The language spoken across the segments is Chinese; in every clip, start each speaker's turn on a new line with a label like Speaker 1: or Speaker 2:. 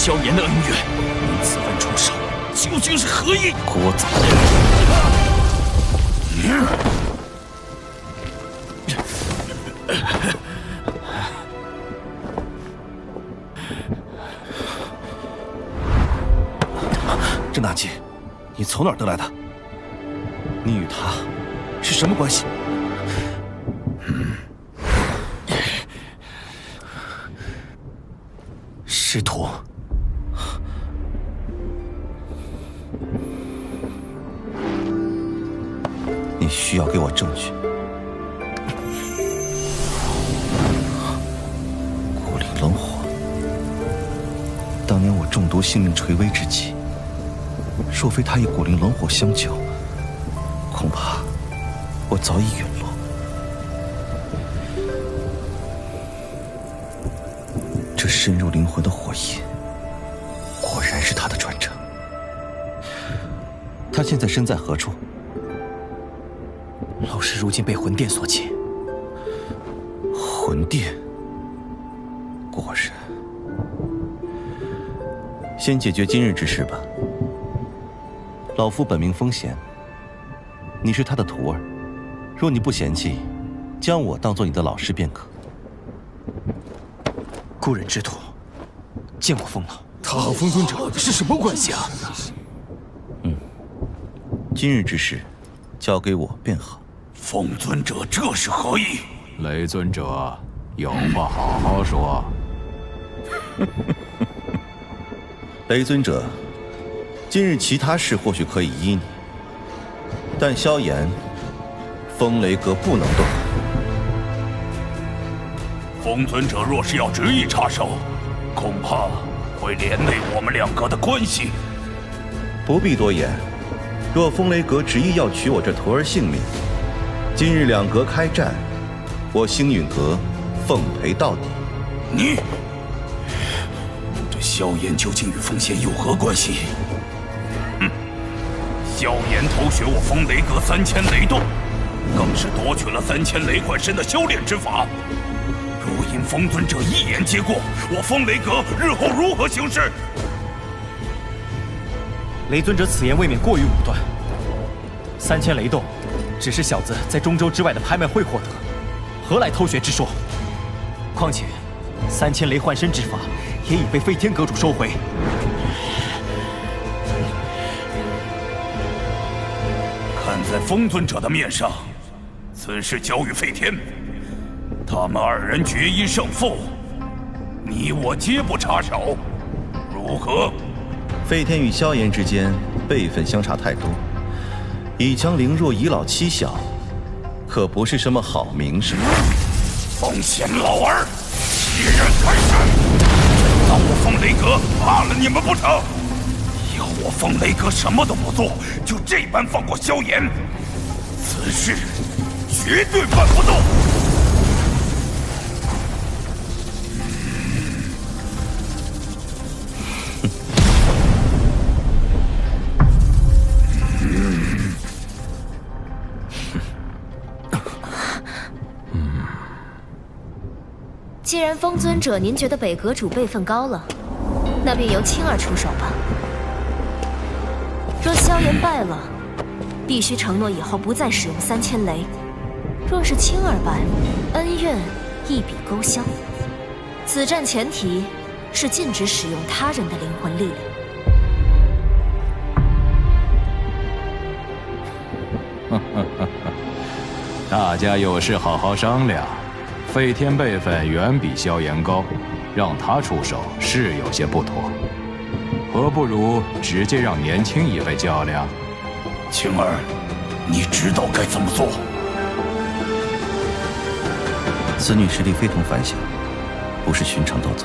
Speaker 1: 萧炎的恩怨，因此番出手，究竟是何意？
Speaker 2: 聒噪！郑大姐，你从哪儿得来的？你与他是什么关系？师徒。你需要给我证据。古灵冷火，当年我中毒性命垂危之际，若非他以古灵冷火相救，恐怕我早已陨落。这深入灵魂的火焰，果然是他的传承。他现在身在何处？
Speaker 1: 老师如今被魂殿所擒。
Speaker 2: 魂殿，果然。先解决今日之事吧。老夫本名风贤，你是他的徒儿，若你不嫌弃，将我当做你的老师便可。
Speaker 1: 故人之徒，见过风老。
Speaker 3: 他和风尊者是什么关系啊？
Speaker 2: 今日之事，交给我便好。
Speaker 4: 风尊者这是何意？
Speaker 5: 雷尊者，有话好好说。
Speaker 2: 雷尊者，今日其他事或许可以依你，但萧炎，风雷阁不能动。
Speaker 4: 风尊者若是要执意插手，恐怕会连累我们两个的关系。
Speaker 2: 不必多言，若风雷阁执意要取我这徒儿性命，今日两阁开战，我星陨阁奉陪到底。
Speaker 4: 你，这萧炎究竟与风仙有何关系？萧炎偷学我风雷阁3000雷动，更是夺取了3000雷幻身的修炼之法。如因风尊者一言接过，我风雷阁日后如何行事？
Speaker 1: 雷尊者此言未免过于武断。3000雷动，只是小子在中州之外的拍卖会获得，何来偷学之说？况且，3000雷幻身之法也已被飞天阁主收回。
Speaker 4: 看在风尊者的面上，此事交与飞天，他们二人决一胜负，你我皆不插手，如何？
Speaker 2: 飞天与萧炎之间辈分相差太多，以强凌弱，以老欺小，可不是什么好名声。
Speaker 4: 风贤老儿，欺人太甚！难道我风雷阁怕了你们不成？要我风雷阁什么都不做，就这般放过萧炎，此事绝对办不动。
Speaker 6: 既然风尊者您觉得北阁主辈分高了，那便由青儿出手吧。若萧炎败了，必须承诺以后不再使用3000雷；若是青儿败了，恩怨一笔勾销。此战前提是禁止使用他人的灵魂力
Speaker 5: 量。大家有事好好商量。飞天辈分远比萧炎高，让他出手是有些不妥，何不如直接让年轻一辈较量？
Speaker 4: 青儿，你知道该怎么做？
Speaker 2: 此女实力非同凡响，不是寻常斗走。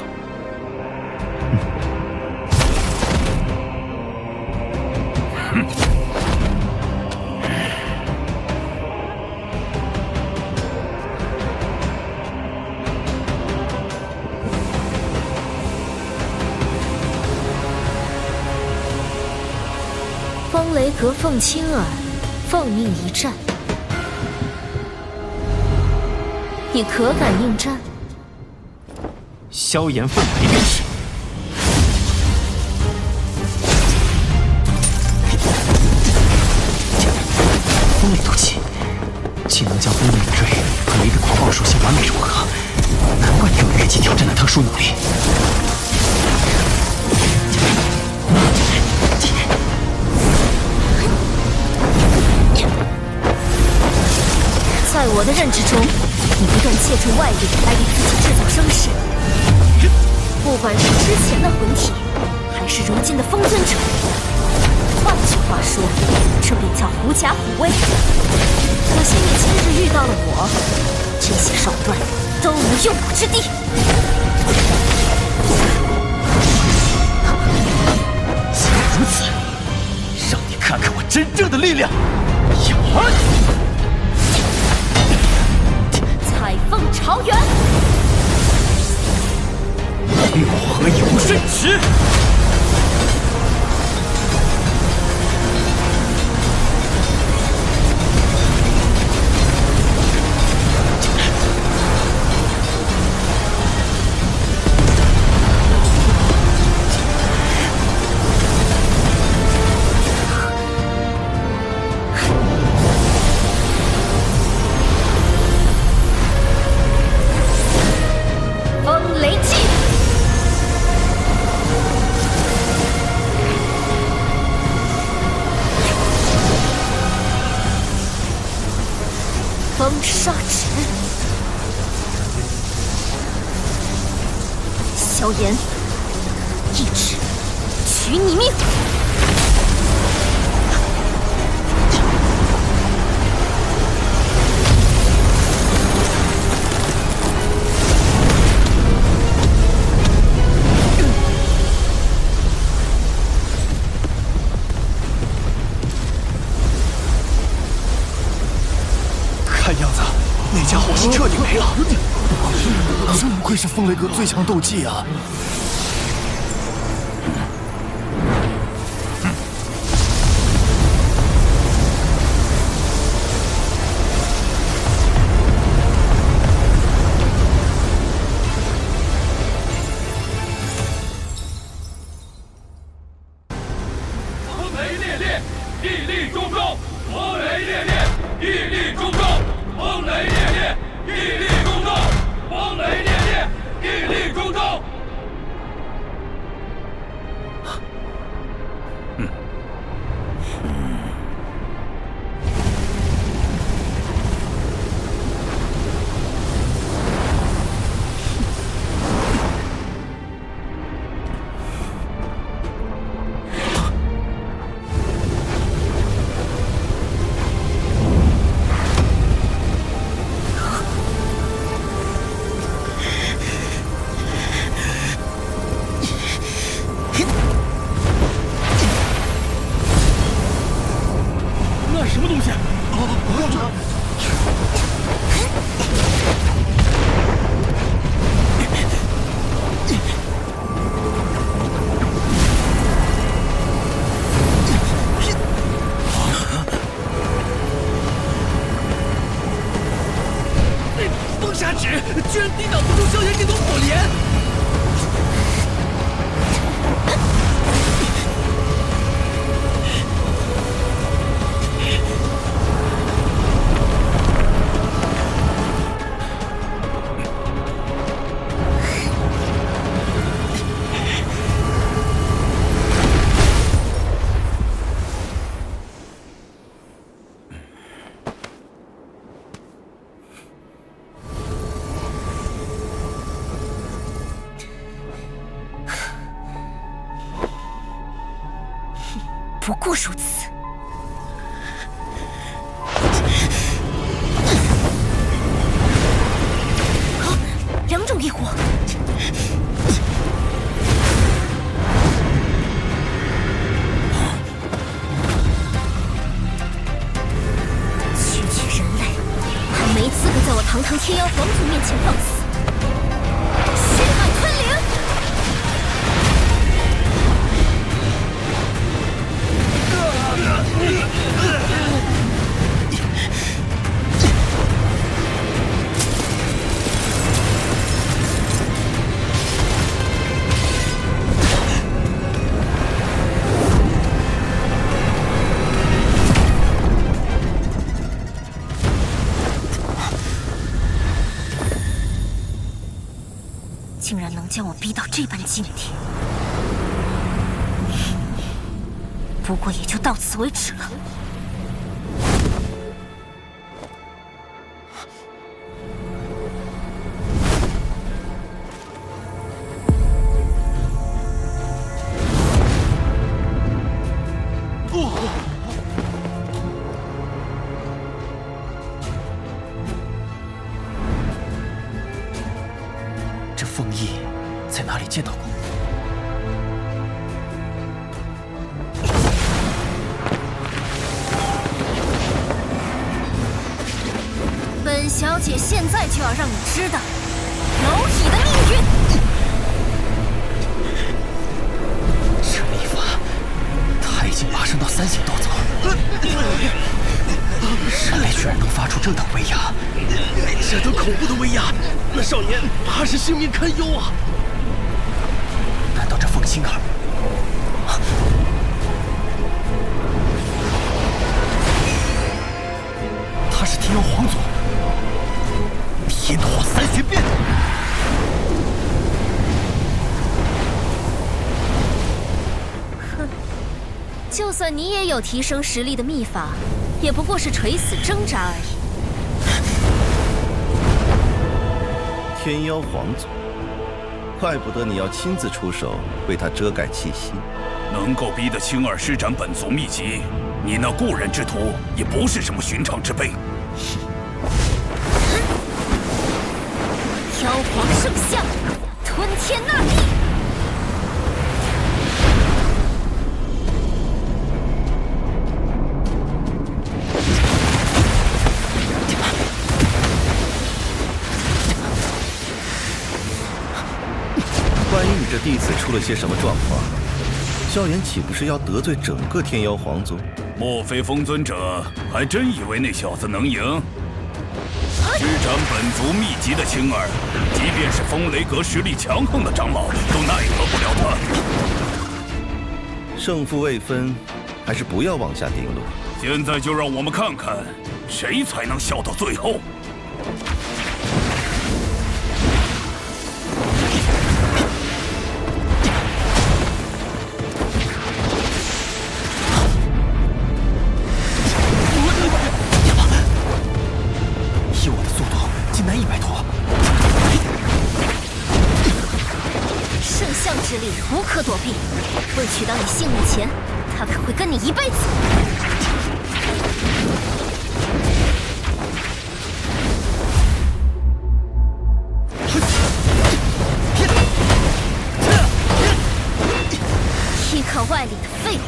Speaker 6: 风雷阁凤青儿，奉命一战，你可敢应战？
Speaker 1: 萧炎奉陪便是。
Speaker 6: 我的认知中，你不断借助外力来给自己制造声势。不管是之前的魂体，还是如今的风尊者，换句话说，这便叫狐假虎威。可惜你今日遇到了我，这些手段都无用武之地。
Speaker 1: 既然如此，让你看看我真正的力量！呀！
Speaker 6: 彩凤朝元，
Speaker 1: 六合游顺池。
Speaker 6: 风沙指，萧炎，一指取你命！
Speaker 3: 看样子，那家伙是彻底没了。真不愧是风雷阁最强斗技啊！
Speaker 4: 风雷烈烈，屹立中州；风雷烈烈，屹立中州；风雷烈烈，屹立中州；风雷烈烈，屹立中州。
Speaker 1: 那是什么东西？
Speaker 3: 风沙指居然抵挡不住萧炎这朵火莲！
Speaker 6: 不过如此。两种异火，区区人类，还没资格在我堂堂天妖皇族面前放肆！血脉吞灵。竟然能将我逼到这般境地，不过也就到此为止了。
Speaker 1: 见到过。
Speaker 6: 本小姐现在就要让你知道蝼蚁的命运。
Speaker 1: 这秘法，他已经拔升到3星斗宗，人类居然能发出这等威压！
Speaker 3: 这等恐怖的威压，那少年怕是性命堪忧啊！
Speaker 1: 难道这凤青儿？他是天妖皇族，天火3玄变。
Speaker 6: 哼，就算你也有提升实力的秘法，也不过是垂死挣扎而已。
Speaker 2: 天妖皇族，怪不得你要亲自出手为他遮盖气息。
Speaker 4: 能够逼得青儿施展本族秘籍，你那过人之徒也不是什么寻常之辈。
Speaker 6: 妖皇圣像，吞天纳地。
Speaker 2: 万一你这弟子出了些什么状况，萧炎岂不是要得罪整个天妖皇族？
Speaker 4: 莫非封尊者还真以为那小子能赢？施展本族秘籍的青儿，即便是风雷阁实力强横的长老，都奈何不了他。
Speaker 2: 胜负未分，还是不要妄下定论。
Speaker 4: 现在就让我们看看，谁才能笑到最后。
Speaker 1: 以我的速度，竟难以摆脱。
Speaker 6: 圣像之力无可躲避，为取到你性命前，他可会跟你一辈子。依靠外力的废物，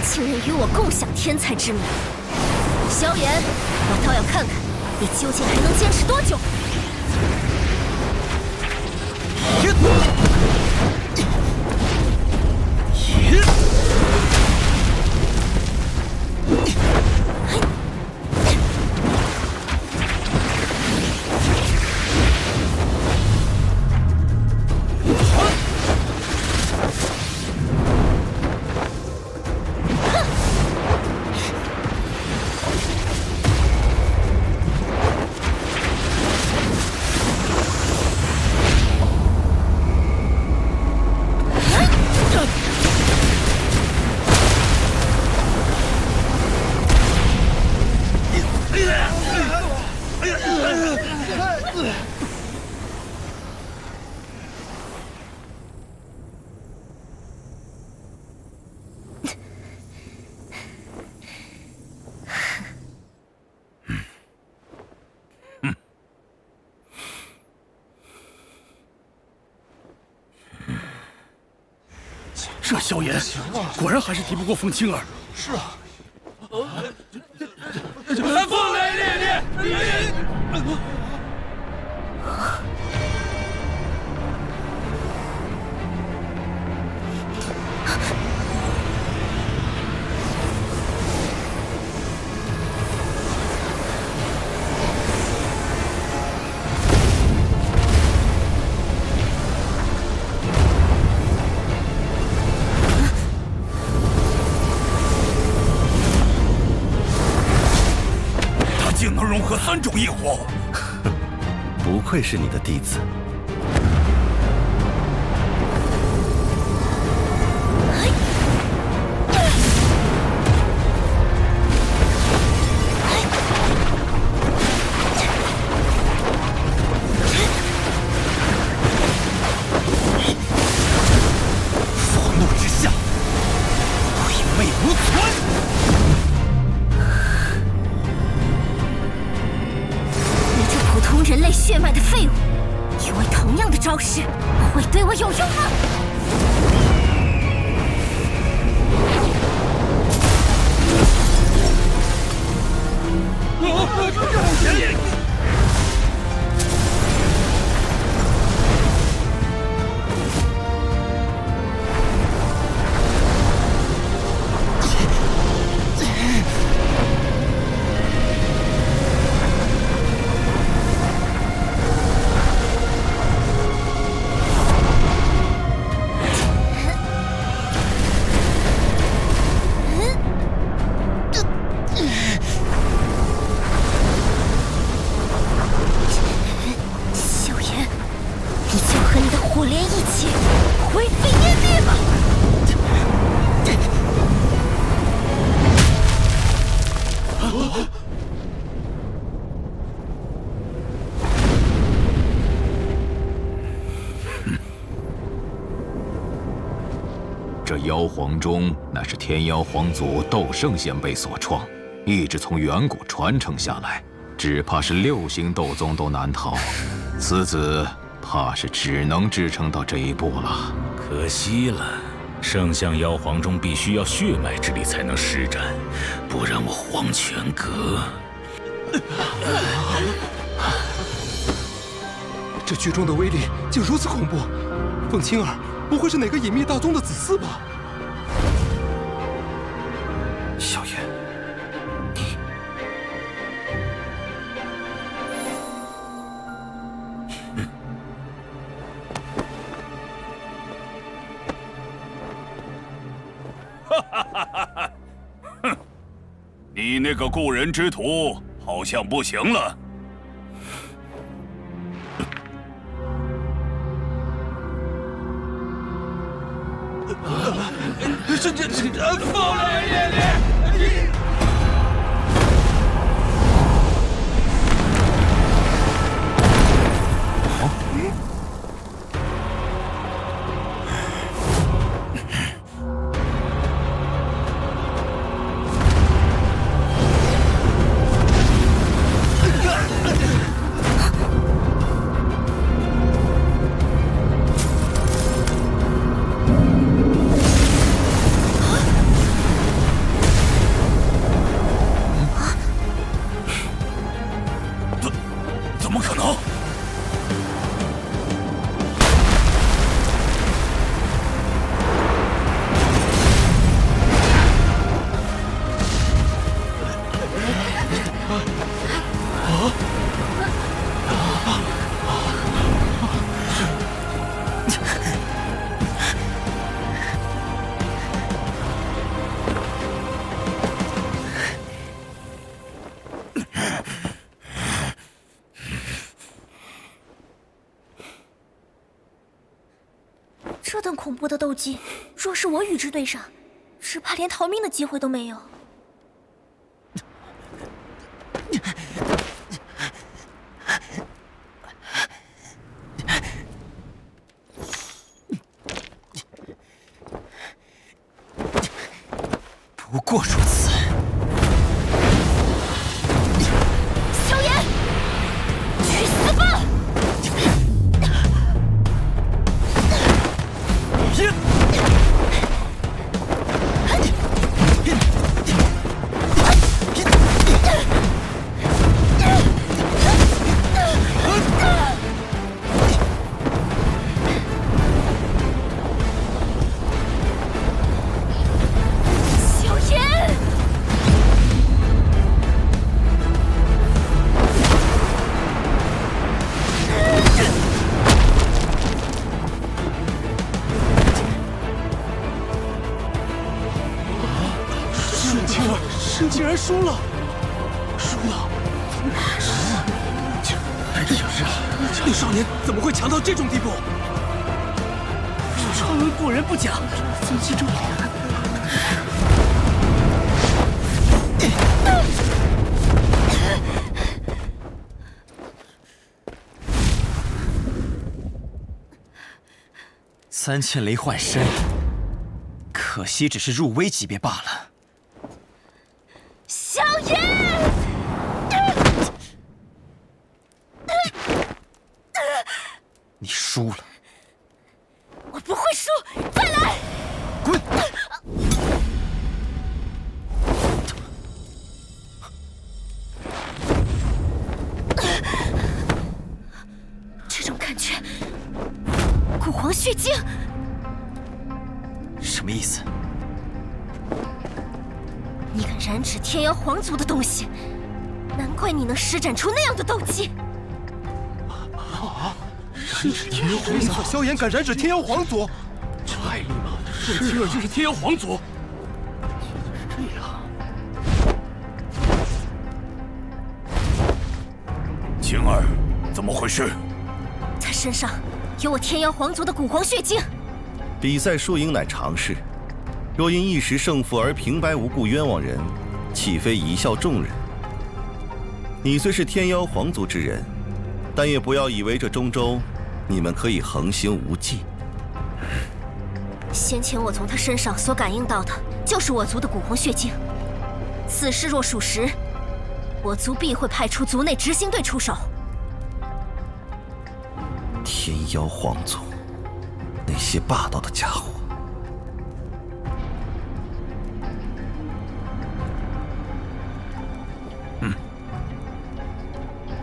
Speaker 6: 竟然与我共享天才之名。萧炎，我倒要看看你究竟还能坚持多久。
Speaker 3: 这萧炎果然还是敌不过风青儿。
Speaker 7: 是啊，
Speaker 4: 风雷烈烈！竟能融合3种异火，
Speaker 2: 不愧是你的弟子。
Speaker 1: 佛怒之下，鬼魅无存。
Speaker 6: 普通人类血脉的废物，以为同样的招式会对我有用吗？
Speaker 5: 这妖皇钟乃是天妖皇族斗圣先辈所创，一直从远古传承下来，只怕是6星斗宗都难逃。此子怕是只能支撑到这一步了。
Speaker 7: 可惜了，圣象妖皇钟必须要血脉之力才能施展，不然我黄泉阁……
Speaker 3: 这剧中的威力竟如此恐怖，凤青儿不会是哪个隐秘大宗的子嗣吧？
Speaker 2: 萧炎，
Speaker 4: 哼，你那个故人之徒好像不行了。
Speaker 3: 风雷烈烈！
Speaker 4: 怎么可能？
Speaker 6: 这等恐怖的斗技，若是我与之对上，只怕连逃命的机会都没有。
Speaker 1: 不过如此。
Speaker 6: 萧炎，去死吧！
Speaker 3: 沈竟然输了，输了！那少年怎么会强到这种地步？传闻果然不假，怎么击中脸？3000
Speaker 1: 雷幻身，可惜只是入微级别罢了。
Speaker 6: 萧炎！
Speaker 1: 你输了。
Speaker 6: 我不会输，再来！
Speaker 1: 滚！
Speaker 6: 这种感觉，古皇血晶，
Speaker 1: 什么意思？
Speaker 6: 你敢染指天妖皇族的东西，难怪你能施展出那样的斗技。
Speaker 3: 染指天妖皇族，没想到萧炎敢染指天妖皇族，
Speaker 4: 太厉害了！凤青儿就是天妖皇族。
Speaker 3: 这样，
Speaker 4: 青儿，怎么回事？
Speaker 6: 他身上有我天妖皇族的古皇血晶。
Speaker 2: 比赛输赢乃常事，若因一时胜负而平白无故冤枉人，岂非贻笑众人？你虽是天妖皇族之人，但也不要以为这中州你们可以横行无忌。
Speaker 6: 先前我从他身上所感应到的，就是我族的古皇血晶。此事若属实，我族必会派出族内执行队出手。
Speaker 2: 天妖皇族，那些霸道的家伙！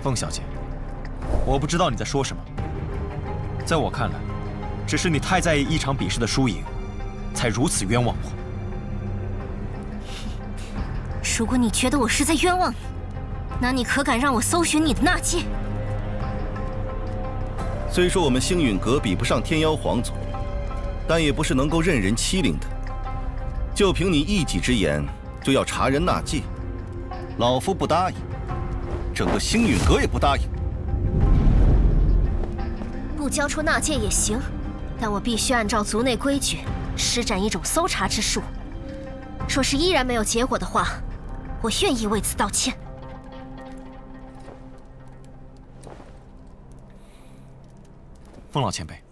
Speaker 1: 凤小姐，我不知道你在说什么。在我看来，只是你太在意一场比试的输赢，才如此冤枉我。
Speaker 6: 如果你觉得我是在冤枉你，那你可敢让我搜寻你的纳戒？
Speaker 2: 虽说我们星陨阁比不上天妖皇族，但也不是能够任人欺凌的。就凭你一己之言，就要查人纳戒，老夫不答应，整个星陨阁也不答应。
Speaker 6: 不交出纳戒也行，但我必须按照族内规矩施展一种搜查之术。若是依然没有结果的话，我愿意为此道歉。
Speaker 1: 凤老前辈，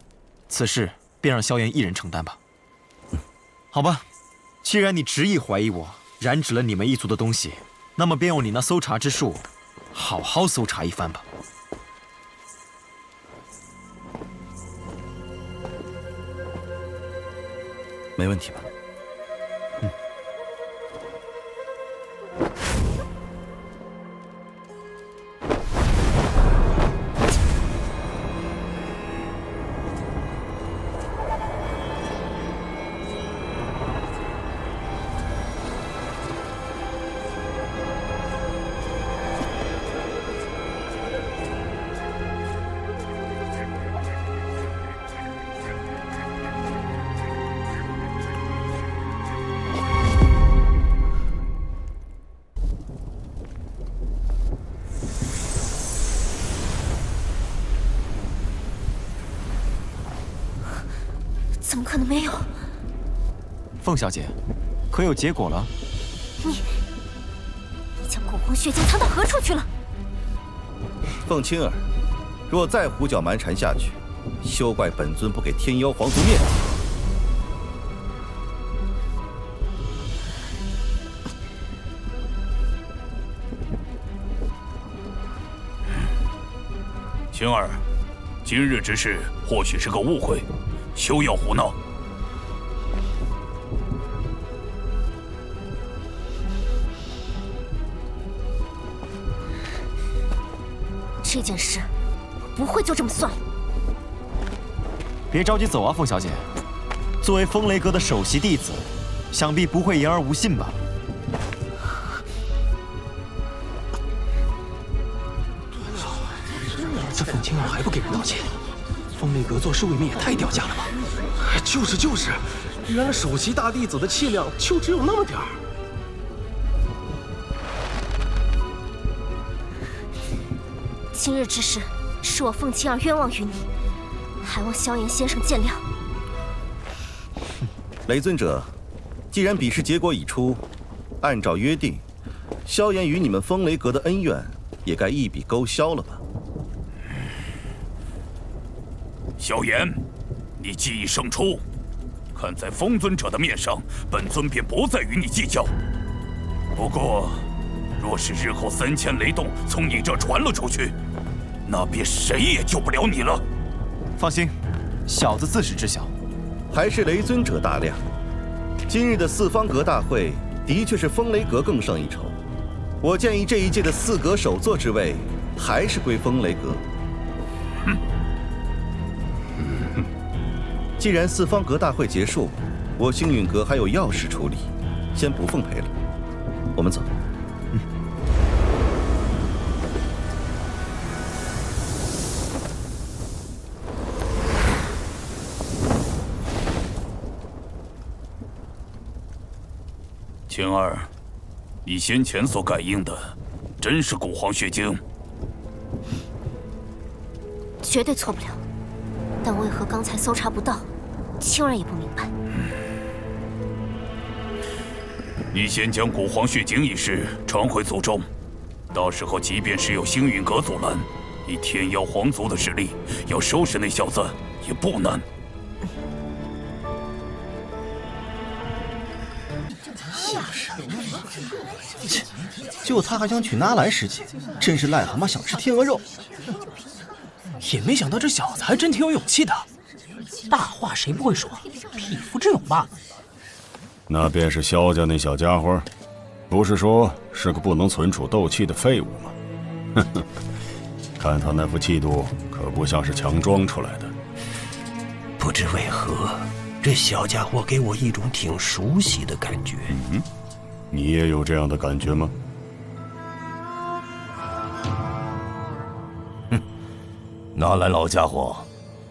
Speaker 1: 此事便让萧炎一人承担吧。好吧，既然你执意怀疑我染指了你们一族的东西，那么便用你那搜查之术，好好搜查一番吧。
Speaker 2: 没问题吧？
Speaker 6: 怎么可能没有？
Speaker 1: 凤小姐，可有结果了？
Speaker 6: 你将古皇血晶藏到何处去了？
Speaker 2: 凤青儿，若再胡搅蛮缠下去，休怪本尊不给天妖皇族面子。
Speaker 4: 青儿，今日之事或许是个误会，休要胡闹。
Speaker 6: 这件事不会就这么算了。
Speaker 1: 别着急走啊，凤小姐。作为风雷阁的首席弟子，想必不会言而无信吧？
Speaker 3: 这凤青儿还不给人道歉，风雷阁做事未免也太掉价了吧？就是，原来首席大弟子的气量就只有那么点儿。
Speaker 6: 今日之事，是我凤青儿冤枉于你，还望萧炎先生见谅。
Speaker 2: 雷尊者，既然比试结果已出，按照约定，萧炎与你们风雷阁的恩怨也该一笔勾销了吧？
Speaker 4: 萧炎，你技艺胜出，看在风尊者的面上，本尊便不再与你计较。不过，若是日后3000雷动从你这传了出去，那便谁也救不了你了。
Speaker 1: 放心，小子自是知晓。
Speaker 2: 还是雷尊者大量。今日的四方阁大会的确是风雷阁更胜一筹。我建议这一届的四阁首座之位还是归风雷阁。既然四方阁大会结束，我星陨阁还有要事处理，先不奉陪了。我们走。
Speaker 4: 晴儿，你先前所感应的，真是古皇血晶？
Speaker 6: 绝对错不了。但为何刚才搜查不到，青儿也不明白。
Speaker 4: 你先将古皇血晶一事传回族中，到时候即便是有星陨阁阻拦，以天妖皇族的实力，要收拾那小子也不难。
Speaker 8: 就他还想娶纳兰师姐，真是癞蛤蟆想吃天鹅肉。
Speaker 3: 也没想到这小子还真挺有勇气的。
Speaker 9: 大话谁不会说？匹夫之勇吧。
Speaker 10: 那便是萧家那小家伙，不是说是个不能存储斗气的废物吗？哼哼，看他那副气度，可不像是强装出来的。
Speaker 11: 不知为何，这小家伙给我一种挺熟悉的感觉。
Speaker 10: 你也有这样的感觉吗？
Speaker 11: 纳兰老家伙，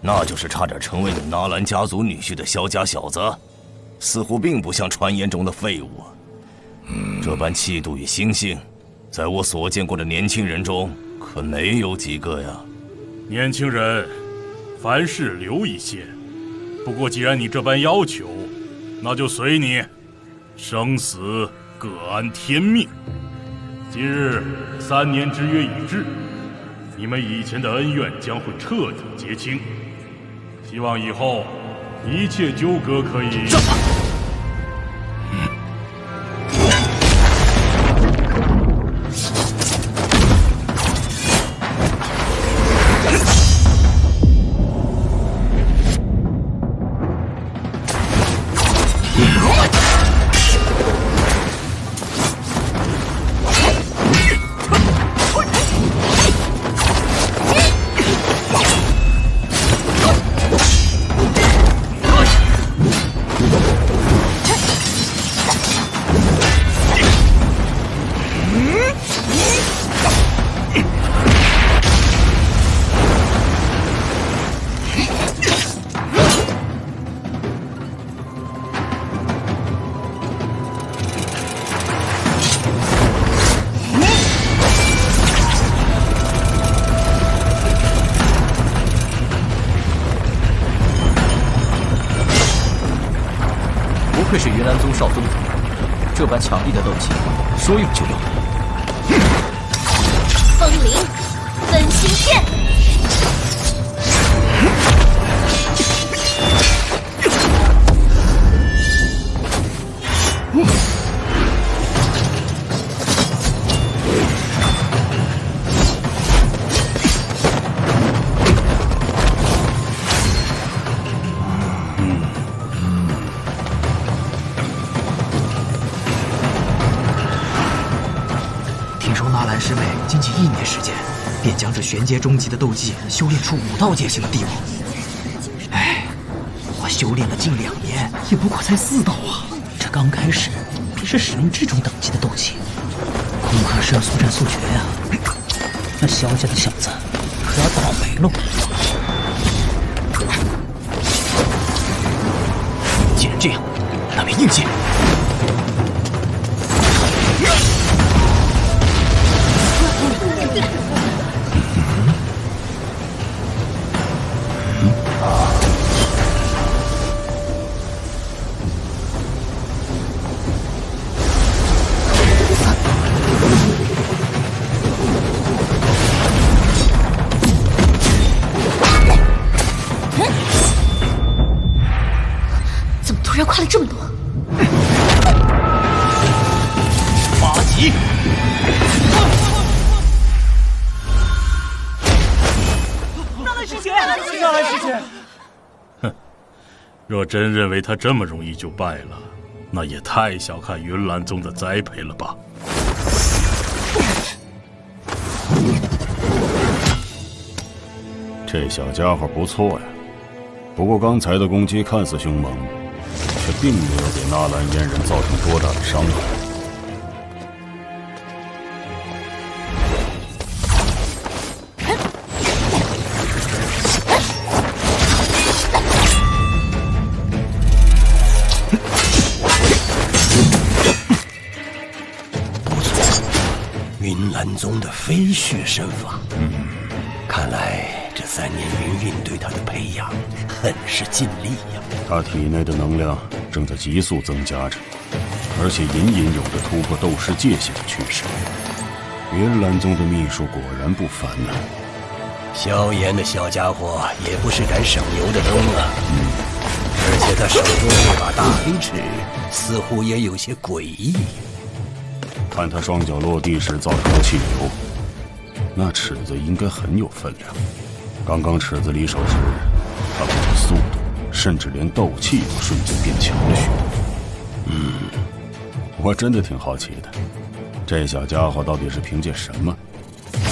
Speaker 11: 那就是差点成为你纳兰家族女婿的萧家小子，似乎并不像传言中的废物啊。这般气度与心性，在我所见过的年轻人中，可没有几个呀。
Speaker 4: 年轻人，凡事留一些。不过既然你这般要求，那就随你，生死各安天命。今日3年之约已至。你们以前的恩怨将会彻底结清，希望以后一切纠葛可以。
Speaker 1: 不愧是云岚宗少宗主，这般强力的斗气，说用就用。
Speaker 6: 风铃，分心剑。
Speaker 9: 纳兰师妹仅仅1年时间，便将这玄阶中级的斗技修炼出5道阶形的地步。哎，我修炼了近2年，也不过才4道啊！这刚开始便是使用这种等级的斗气，恐怕是要速战速决呀！那萧家的小子可要倒霉喽！既然这样，那便硬接。
Speaker 6: 怎么突然快了这么多？8
Speaker 9: 级。
Speaker 3: 纳兰师姐，纳兰师姐。
Speaker 12: 若真认为他这么容易就败了，那也太小看云岚宗的栽培了吧。
Speaker 10: 这小家伙不错呀，不过刚才的攻击看似凶猛，却并没有给纳兰嫣然造成多大的伤害。
Speaker 13: 云岚宗的飞雪身法，看来这3年云韵对他的培养很是尽力呀。
Speaker 10: 他体内的能量正在急速增加着，而且隐隐有着突破斗师界限的趋势。云岚宗的秘术果然不凡呐。
Speaker 13: 萧炎的小家伙也不是敢省油的灯啊。而且他手中这把大黑尺似乎也有些诡异。
Speaker 10: 看他双脚落地时造成的气流，那尺子应该很有分量。刚刚尺子离手时，他们的速度甚至连斗气都瞬间变强了许多。我真的挺好奇的，这小家伙到底是凭借什么，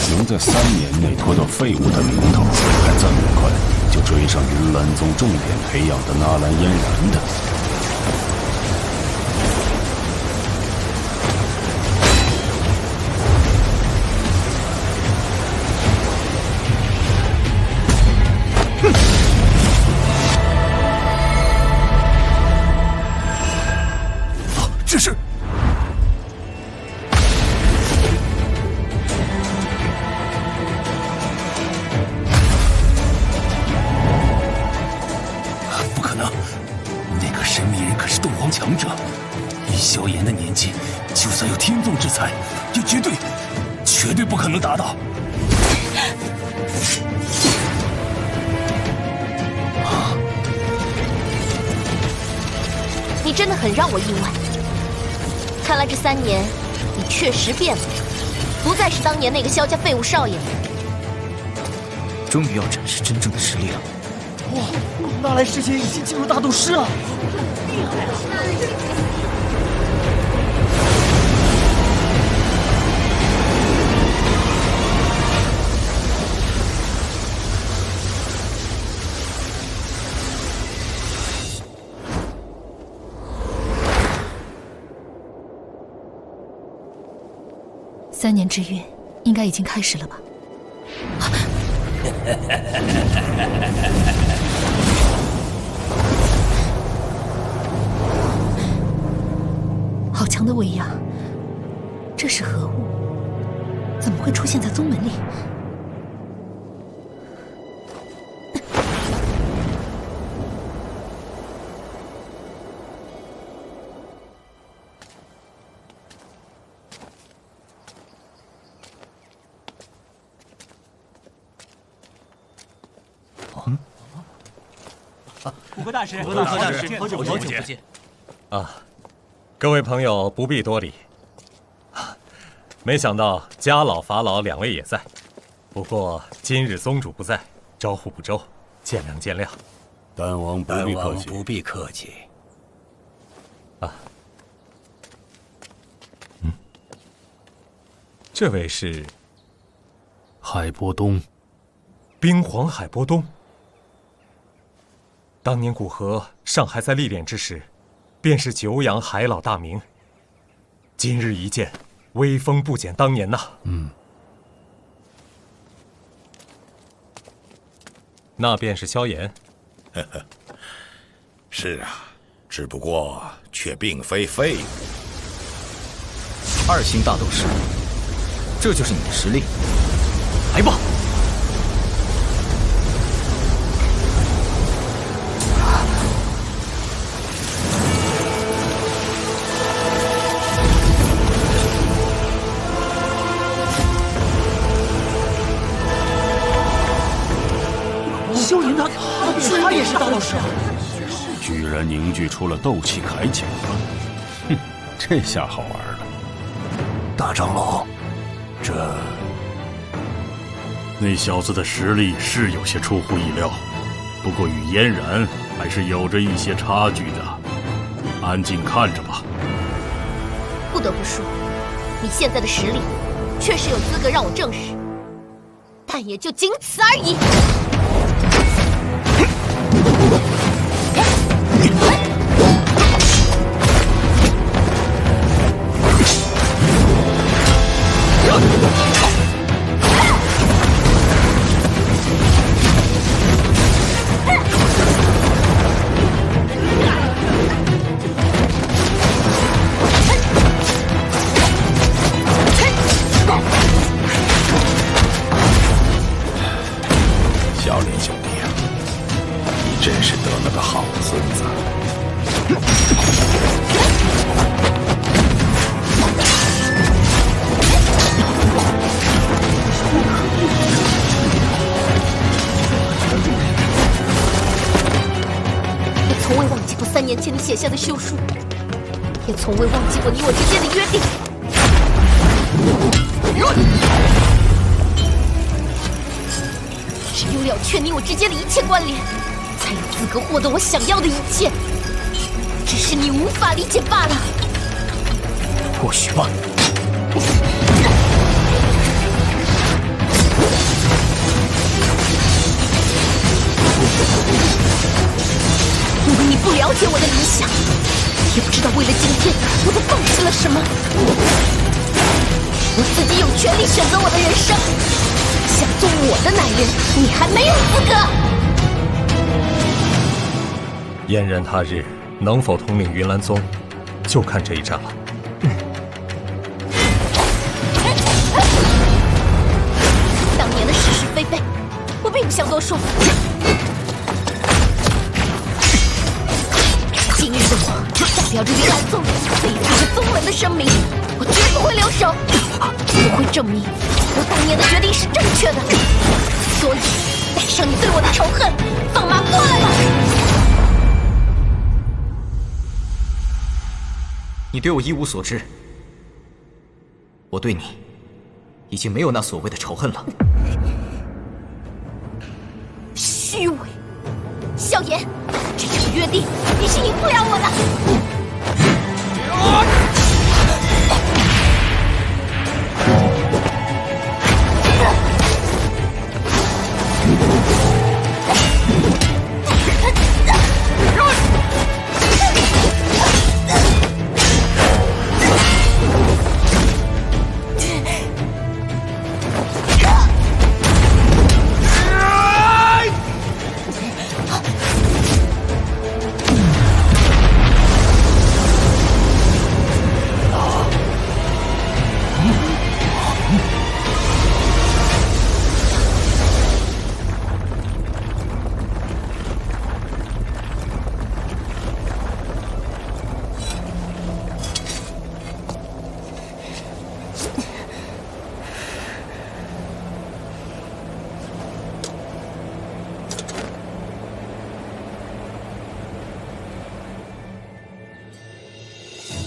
Speaker 10: 能在3年内拖到废物的名头，还这么快就追上云岚宗重点培养的纳兰嫣然的？
Speaker 4: 这是
Speaker 13: 不可能，那个神秘人可是斗皇强者，以萧炎的年纪，就算有天纵之才，也绝对不可能达到。
Speaker 6: 你真的很让我意外。看来这3年，你确实变了，不再是当年那个萧家废物少爷了。
Speaker 9: 终于要展示真正的实力了。
Speaker 1: 哇，纳兰师姐已经进入大斗师了，厉害啊
Speaker 14: ！3年之约应该已经开始了吧？好强的威压！这是何物？怎么会出现在宗门里？
Speaker 1: 古河大师，
Speaker 3: 好久不见
Speaker 15: 啊！各位朋友不必多礼。没想到家老法老2位也在，不过今日宗主不在，招呼不周，见谅见谅。
Speaker 10: 丹王不必客气，
Speaker 13: 不必客气。
Speaker 15: 啊，这位是
Speaker 12: 海波东，
Speaker 15: 冰皇海波东。当年古河尚还在历练之时，便是久仰海老大名。今日一见，威风不减当年呐。那便是萧炎。
Speaker 4: 是啊，只不过却并非废物。
Speaker 9: 2星大斗师，这就是你的实力？来吧！
Speaker 1: 萧炎他也是大斗师啊！
Speaker 10: 居然凝聚出了斗气铠甲，哼，这下好玩了。
Speaker 13: 大长老，
Speaker 12: 那小子的实力是有些出乎意料，不过与嫣然还是有着一些差距的。安静看着吧。
Speaker 14: 不得不说，你现在的实力确实有资格让我正视，但也就仅此而已。
Speaker 13: 小林兄弟啊，你真是得了个好孙子。
Speaker 14: 我从未忘记过3年前你写下的休书，也从未忘记过你我之间的约定。只有了却你我之间的一切关联，才有资格获得我想要的一切。只是你无法理解罢了。
Speaker 9: 或许吧。
Speaker 14: 因为你不了解我的理想，也不知道为了今天我都放弃了什么。我自己有权利选择我的人生，想做我的男人，你还没有资格。
Speaker 15: 燕人他日能否统领云岚宗，就看这一战了。
Speaker 14: 当年的是是非非，我并不想多说。今日的我代表着云岚宗这一次是宗门的声明，我绝不会留手，我会证明我当年的决定是正确的。所以，带上你对我的仇恨，放马过来吧！
Speaker 9: 你对我一无所知，我对你已经没有那所谓的仇恨了。
Speaker 14: 虚伪，萧炎，这场约定你是赢不了我的。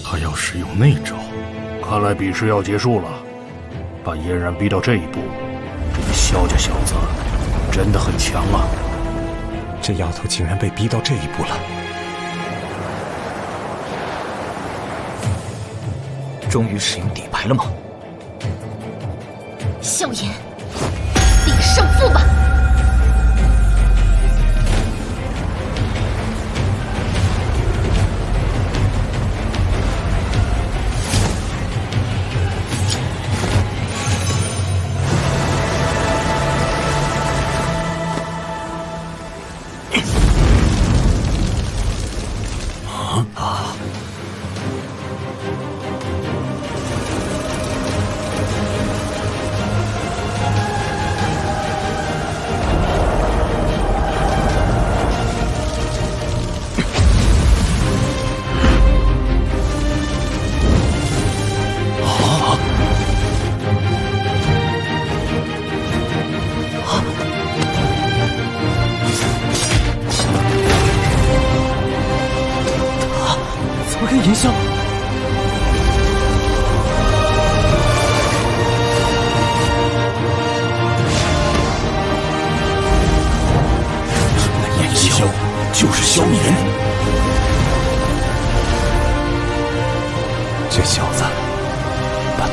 Speaker 12: 他要使用那招，看来比试要结束了。把嫣然逼到这一步，这个萧家小子真的很强啊！
Speaker 15: 这丫头竟然被逼到这一步了。
Speaker 9: 终于使用底牌了吗？
Speaker 14: 萧炎，定胜负吧！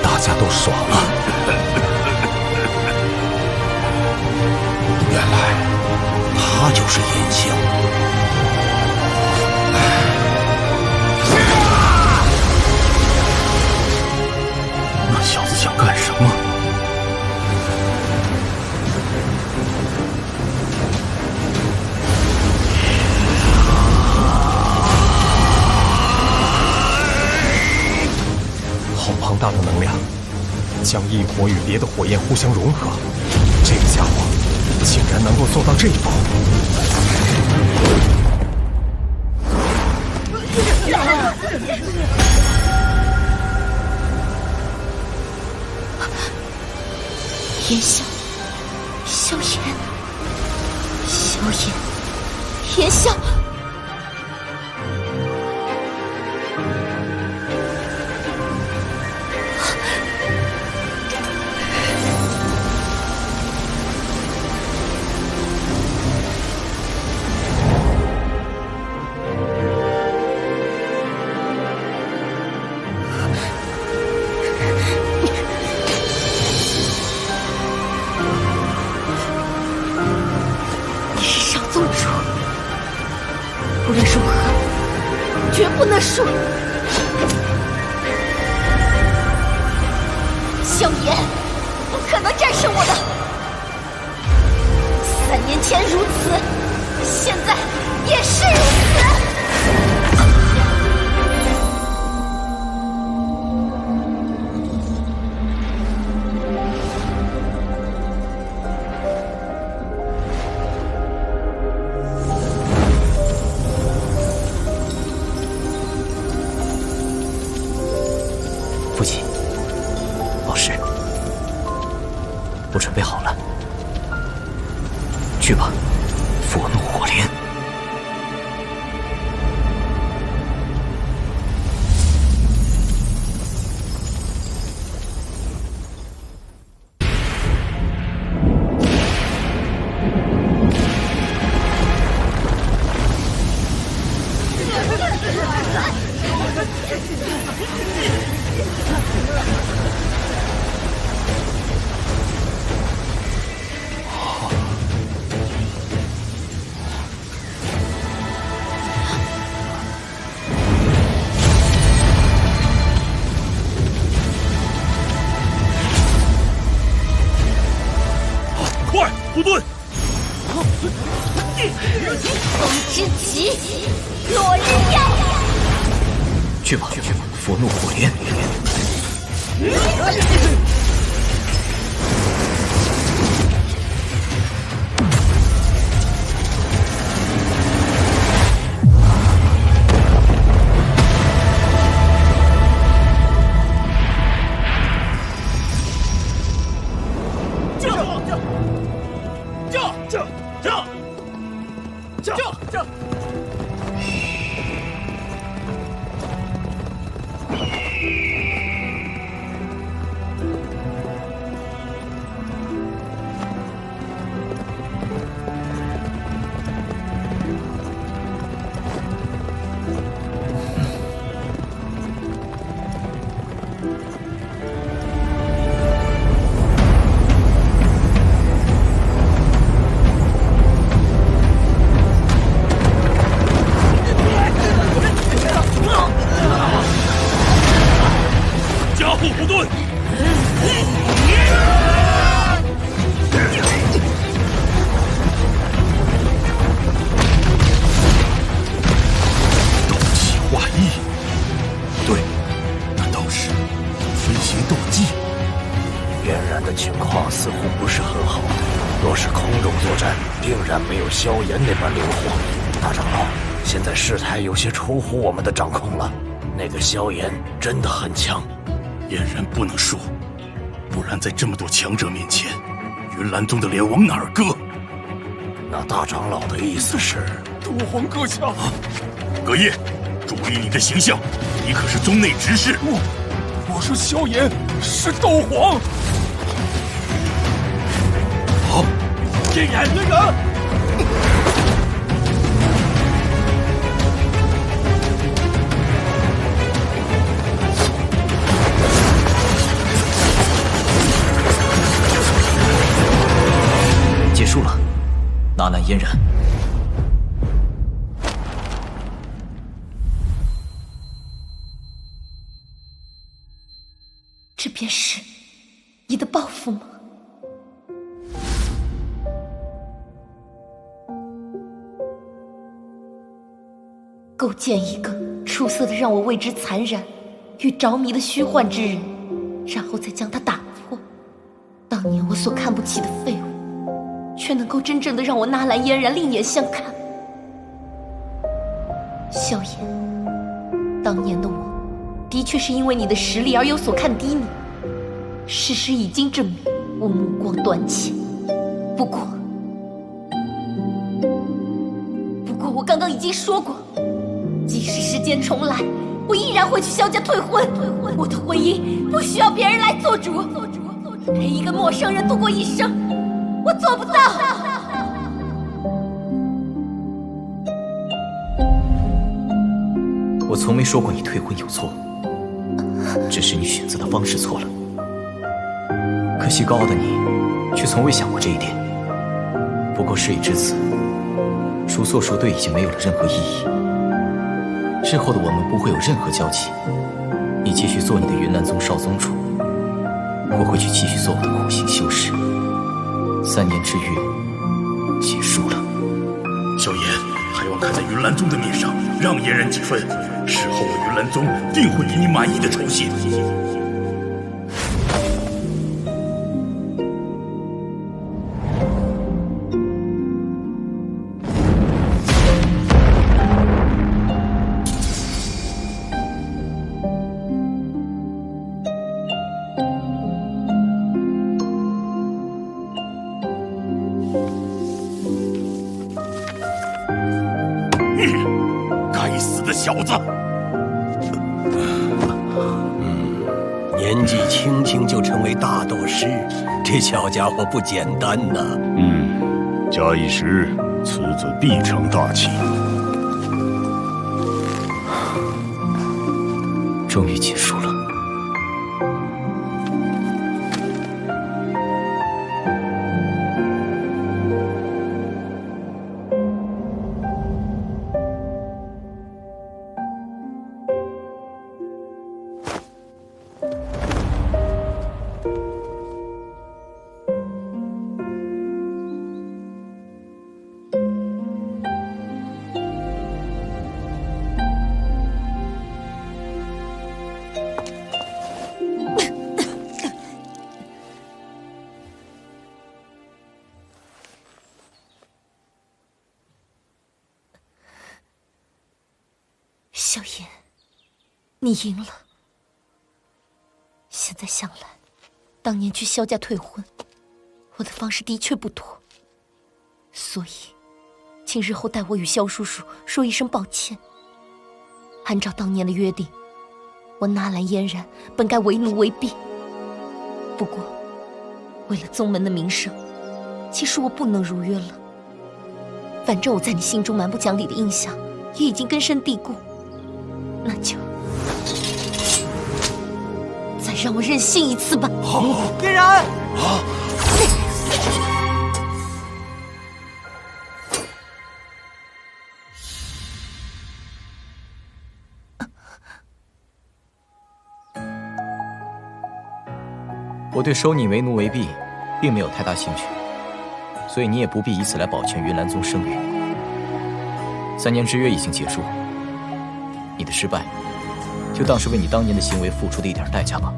Speaker 13: 大家都爽了。原来他就是尹兴。那小子想干什么？
Speaker 3: 好庞大的能量，将异火与别的火焰互相融合，这个家伙竟然能够做到这一步。
Speaker 14: 炎萧，萧炎，萧炎，炎萧。无论如何，绝不能输！萧炎，不可能战胜我的！3年前如此，现在也是如此。
Speaker 9: 父亲，老师，我准备好了，去吧，佛怒火莲。
Speaker 4: 护盾！
Speaker 14: 风之极，落日耀！
Speaker 9: 去吧，佛怒火莲！
Speaker 13: 萧炎那般灵活，大长老，现在事态有些出乎我们的掌控了。那个萧炎真的很强，
Speaker 12: 俨然不能输，不然在这么多强者面前，云岚宗的脸往哪儿搁？
Speaker 13: 那大长老的意思是，
Speaker 4: 斗皇阁下，
Speaker 12: 葛叶，注意你的形象，你可是宗内执事。
Speaker 4: 我是萧炎，是斗皇。
Speaker 12: 好，
Speaker 4: 天眼人。
Speaker 9: 束了，纳兰嫣然。
Speaker 14: 这便是你的报复吗？构建一个出色的让我为之残然与着迷的虚幻之人，然后再将他打破。当年我所看不起的废物，却能够真正的让我纳兰嫣然另眼相看。萧炎，当年的我的确是因为你的实力而有所看低你，事实已经证明我目光短浅。不过我刚刚已经说过，即使时间重来，我依然会去萧家退婚。我的婚姻不需要别人来做主，陪一个陌生人度过一生，我做不到。
Speaker 9: 我从没说过你退婚有错，只是你选择的方式错了。可惜高傲的你，却从未想过这一点。不过事已至此，孰错孰对已经没有了任何意义。日后的我们不会有任何交集。你继续做你的云岚宗少宗主，我会去继续做我的苦行修士。3年之约结束了。
Speaker 13: 萧炎，还望看在云岚宗的面上，让嫣然几分。事后我云岚宗定会给你满意的酬谢。该死的小子！
Speaker 16: 年纪轻轻就成为大斗师，这小家伙不简单呐。
Speaker 10: 假以时日，此子必成大器。
Speaker 9: 终于结束了。
Speaker 14: 萧炎，你赢了。现在想来，当年去萧家退婚，我的方式的确不妥，所以，请日后代我与萧叔叔说一声抱歉。按照当年的约定，我纳兰嫣然本该为奴为婢，不过，为了宗门的名声，其实我不能如约了。反正我在你心中蛮不讲理的印象也已经根深蒂固。那就再让我任性一次吧。
Speaker 3: 嫣然，
Speaker 9: 我对收你为奴为婢，并没有太大兴趣，所以你也不必以此来保全云岚宗声誉。3年之约已经结束。你的失败，就当是为你当年的行为付出的一点代价吧。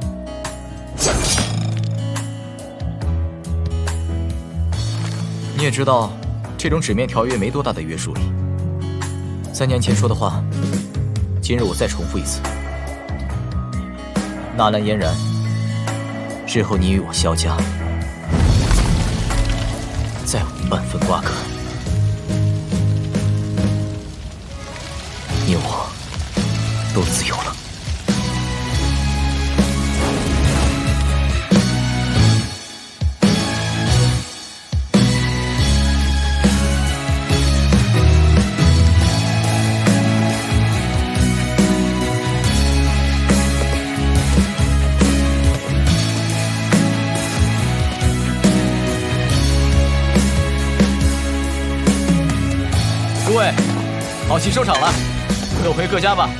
Speaker 9: 你也知道，这种纸面条约没多大的约束力。3年前说的话，今日我再重复一次：纳兰嫣然，日后你与我萧家再无半分瓜葛，你我都自由了。
Speaker 1: 位，好戏收场了，各回各家吧。